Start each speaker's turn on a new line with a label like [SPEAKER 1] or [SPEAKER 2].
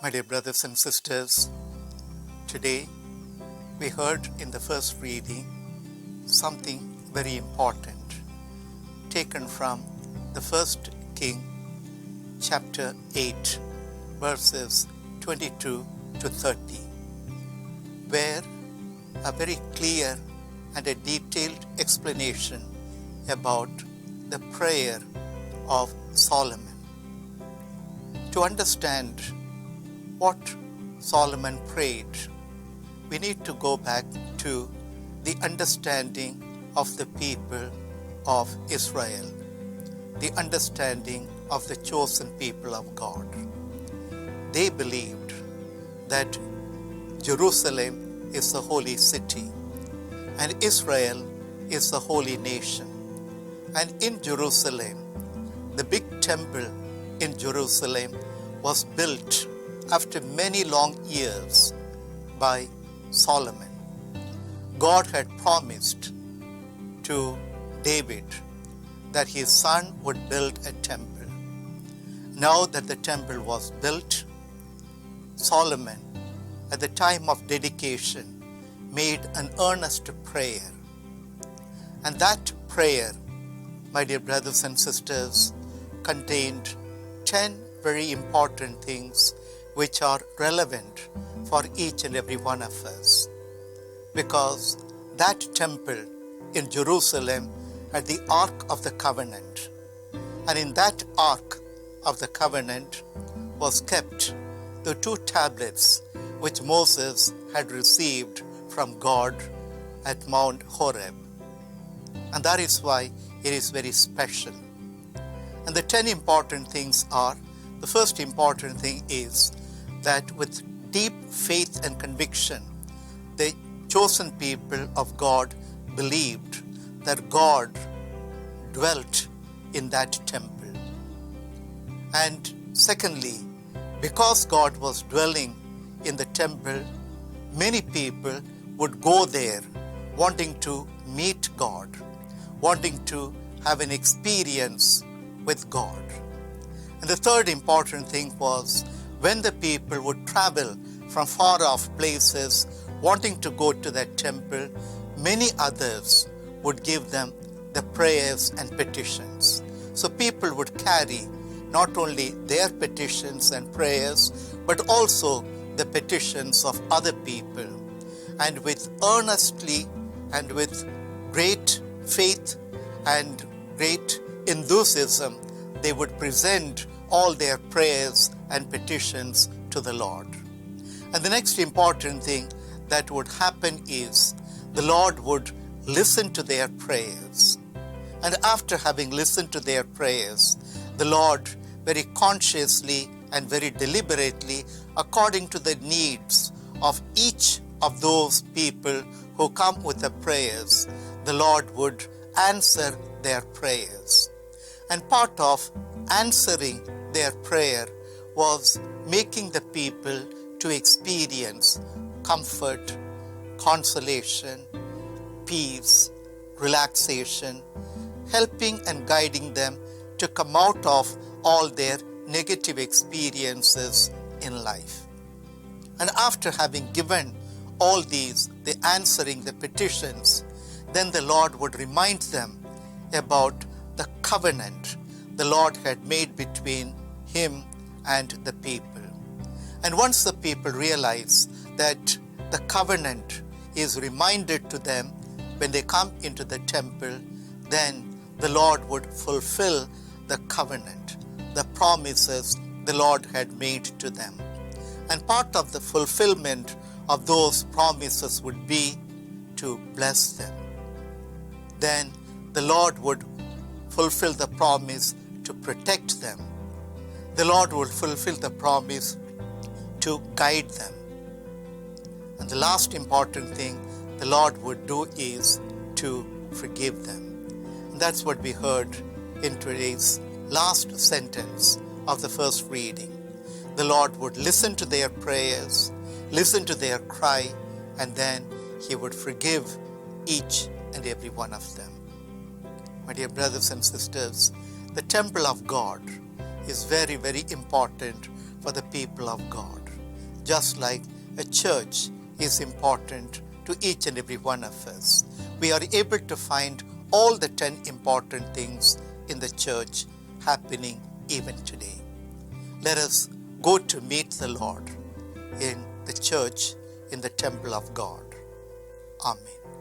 [SPEAKER 1] My dear brothers and sisters, today we heard in the first reading something very important taken from the first King chapter 8 verses 22 to 30, where a very clear and a detailed explanation about the prayer of Solomon. To understand what Solomon prayed, we need to go back to the understanding of the people of Israel, the understanding of the chosen people of God. They believed that Jerusalem is the holy city and Israel is the holy nation. And in Jerusalem, the big temple in Jerusalem was built after many long years by Solomon. God had promised to David that his son would build a temple. Now that the temple was built, Solomon, at the time of dedication, made an earnest prayer. And that prayer, my dear brothers and sisters, contained 10 very important things which are relevant for each and every one of us. Because that temple in Jerusalem had the Ark of the Covenant. And in that Ark of the Covenant was kept the 2 tablets which Moses had received from God at Mount Horeb. And that is why it is very special. And the 10 important things are, the first important thing is that with deep faith and conviction, the chosen people of God believed that God dwelt in that temple. And secondly, because God was dwelling in the temple, many people would go there wanting to meet God, wanting to have an experience with God. And the third important thing was when the people would travel from far off places wanting to go to that temple, many others would give them the prayers and petitions. So people would carry not only their petitions and prayers, but also the petitions of other people. And with earnestly and with great faith and great enthusiasm, they would present all their prayers and petitions to the Lord. And the next important thing that would happen is the Lord would listen to their prayers. And after having listened to their prayers, the Lord very consciously and very deliberately, according to the needs of each of those people who come with the prayers, the Lord would answer their prayers. And part of answering their prayer was making the people to experience comfort, consolation, peace, relaxation, helping and guiding them to come out of all their negative experiences in life. And after having given all these, the answering the petitions, then the Lord would remind them about the covenant the Lord had made between him and the people. And once the people realize that the covenant is reminded to them when they come into the temple, then the Lord would fulfill the covenant, the promises the Lord had made to them. And part of the fulfillment of those promises would be to bless them. Then the Lord would fulfill the promise to protect them. The Lord would fulfill the promise to guide them. And the last important thing the Lord would do is to forgive them. And that's what we heard in today's last sentence of the first reading. The Lord would listen to their prayers, listen to their cry, and then he would forgive each and every one of them. My dear brothers and sisters, the temple of God is very, very important for the people of God. just like a church is important to each and every one of us. We are able to find all the 10 important things in the church happening even today. Let us go to meet the Lord in the church, in the temple of God. Amen.